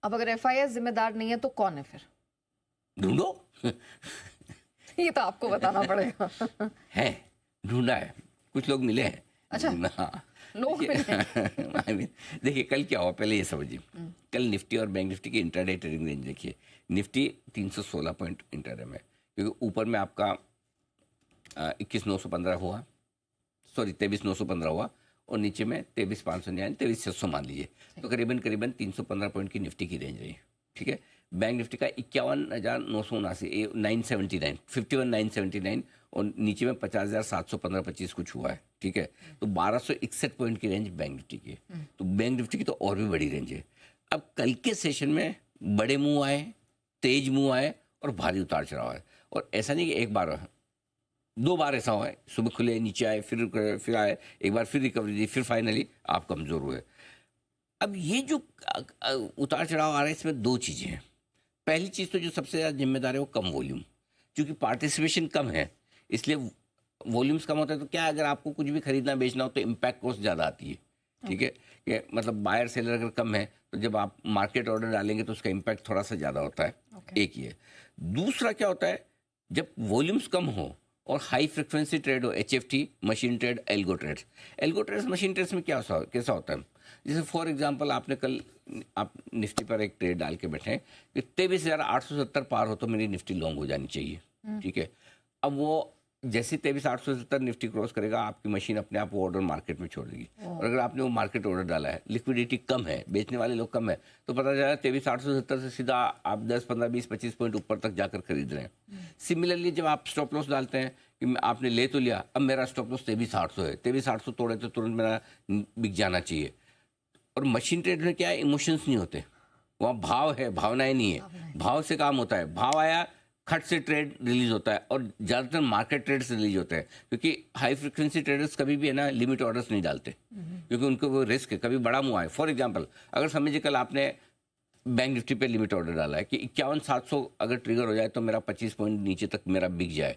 अब अगर एफआईआर जिम्मेदार नहीं है तो कौन है फिर? ढूंढो। ये तो आपको बताना पड़ेगा। है, ढूंढा है, कुछ लोग मिले हैं। अच्छा, हाँ। लोग मिले। I mean, देखिए कल क्या हुआ पहले ये समझिए। कल निफ्टी और बैंक निफ्टी की इंट्राडे ट्रेडिंग रेंज देखिए। निफ्टी 316 पॉइंट इंट्राडे में, क्योंकि ऊपर में आपका 21,915 हुआ, सॉरी 23,915 हुआ, और नीचे में 23,599, 23,600 मान लीजिए, तो करीबन करीबन 315 पॉइंट की निफ्टी की रेंज रही। ठीक है। बैंक निफ्टी का 51,979, 979, 51,979, और नीचे में 50,715, 25 कुछ हुआ है। ठीक है। तो 1,261 पॉइंट की रेंज बैंक निफ्टी की है। तो बैंक निफ्टी की तो और भी बड़ी रेंज है। अब कल के सेशन में बड़े मूव आए, तेज मूव आए, और भारी उतार चढ़ाव आए। और ऐसा नहीं कि एक बार, दो बार ऐसा हुआ है, सुबह खुले नीचे आए, फिर आए, एक बार फिर रिकवरी दी, फिर फाइनली आप कमज़ोर हुए। अब ये जो उतार चढ़ाव आ रहा है, इसमें दो चीज़ें हैं। पहली चीज़ तो जो सबसे ज़्यादा जिम्मेदार है वो कम वॉल्यूम, क्योंकि पार्टिसिपेशन कम है, इसलिए वॉल्यूम्स कम होता है। तो क्या, अगर आपको कुछ भी खरीदना बेचना हो तो इम्पैक्ट कॉस्ट ज़्यादा आती है। ठीक है, कि मतलब बायर सेलर अगर कम है तो जब आप मार्केट ऑर्डर डालेंगे तो उसका इम्पैक्ट थोड़ा सा ज़्यादा होता है। एक ये। दूसरा क्या होता है, जब वॉल्यूम्स कम हो और हाई फ्रिक्वेंसी ट्रेड हो, HFT, machine trade, algo trades. Algo trades, machine trades में कैसा होता है, जैसे फॉर एग्जांपल आपने कल, आप निफ्टी पर एक ट्रेड डाल के बैठे हैं कि 23,870 पार हो तो मेरी निफ्टी लॉन्ग हो जानी चाहिए। ठीक है। अब वो जैसे 23,870 निफ्टी क्रॉस करेगा, आपकी मशीन अपने आप वो ऑर्डर मार्केट में छोड़ देगी। और अगर आपने वो मार्केट ऑर्डर डाला है, लिक्विडिटी कम है, बेचने वाले लोग कम है, तो पता चला 23,870 से सीधा आप 10, 15, 20, 25 पॉइंट ऊपर तक जाकर खरीद रहे हैं। सिमिलरली जब आप स्टॉप लॉस डालते हैं कि आपने ले तो लिया, अब मेरा स्टॉप लॉस 23,800 है, 23,800 तोड़े तो तुरंत मेरा बिक जाना चाहिए। और मशीन ट्रेड में क्या है, इमोशंस नहीं होते, वहाँ भाव है, भावनाएं नहीं है। भाव से काम होता है, भाव आया, खट से ट्रेड रिलीज होता है, और ज़्यादातर मार्केट ट्रेड से रिलीज होते हैं, क्योंकि हाई फ्रिक्वेंसी ट्रेडर्स कभी भी है ना लिमिट ऑर्डर्स नहीं डालते, क्योंकि उनको वो रिस्क है, कभी बड़ा मुँह है। फॉर एग्जांपल, अगर समझिए कल आपने बैंक निफ्टी पे लिमिट ऑर्डर डाला है कि 51,700 अगर ट्रिगर हो जाए तो मेरा 25 पॉइंट नीचे तक मेरा बिक जाए,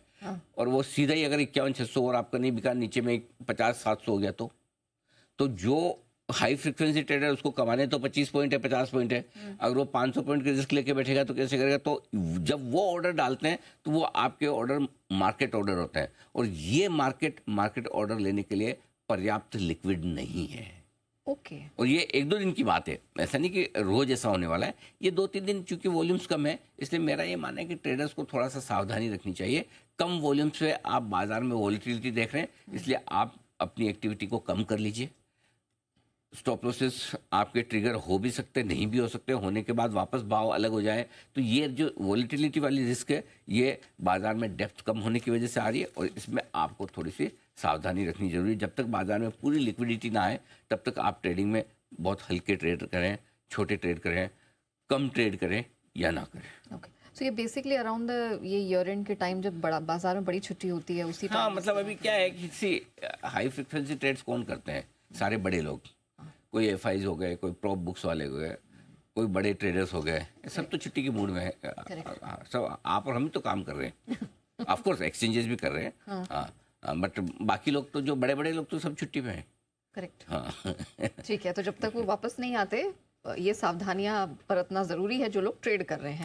और वो सीधा ही अगर 51,600 और आपका नहीं बिका, नीचे में 50,700 हो गया, तो जो हाई फ्रिक्वेंसी ट्रेडर, उसको कमाने तो 25 पॉइंट है, 50 पॉइंट है, अगर वो 500 पॉइंट की रिस्क लेके बैठेगा तो कैसे करेगा? तो जब वो ऑर्डर डालते हैं तो वो आपके ऑर्डर मार्केट ऑर्डर होते हैं, और ये मार्केट ऑर्डर लेने के लिए पर्याप्त लिक्विड नहीं है। ओके। और ये एक दो दिन की बात है, ऐसा नहीं कि रोज ऐसा होने वाला है। ये 2-3 दिन, चूंकि वॉल्यूम्स कम है, इसलिए मेरा ये मानना है कि ट्रेडर्स को थोड़ा सा सावधानी रखनी चाहिए। कम वॉल्यूम्स पे आप बाजार में वॉलिटिलिटी देख रहे हैं, इसलिए आप अपनी एक्टिविटी को कम कर लीजिए। स्टॉप लॉसेस आपके ट्रिगर हो भी सकते, नहीं भी हो सकते, होने के बाद वापस भाव अलग हो जाए, तो ये जो वॉलिटिलिटी वाली रिस्क है, ये बाजार में डेप्थ कम होने की वजह से आ रही है, और इसमें आपको थोड़ी सी सावधानी रखनी जरूरी है। जब तक बाजार में पूरी लिक्विडिटी ना आए, तब तक आप ट्रेडिंग में बहुत हल्के ट्रेड करें, छोटे ट्रेड करें, कम ट्रेड करें या ना करें। ओके, सो ये बेसिकली अराउंड द ये ईयर एंड के टाइम जब बड़ा बाजार में बड़ी छुट्टी होती है उसी हाँ, टाइम। मतलब अभी क्या है कि हाई फ्रिक्वेंसी ट्रेड्स कौन करते हैं? सारे बड़े लोग, कोई एफआईज हो गए, कोई प्रॉप बुक्स वाले हो गए, कोई बड़े ट्रेडर्स हो गए, ये सब तो छुट्टी की मूड में है। सब आप और हम तो काम कर रहे हैं, ऑफ कोर्स एक्सचेंजेस भी कर रहे हैं, हाँ, बट बाकी लोग तो, जो बड़े बड़े लोग तो सब छुट्टी पे हैं। करेक्ट। हाँ। ठीक है, तो जब तक वो वापस नहीं आते ये सावधानियां बरतना जरूरी है जो लोग ट्रेड कर रहे हैं।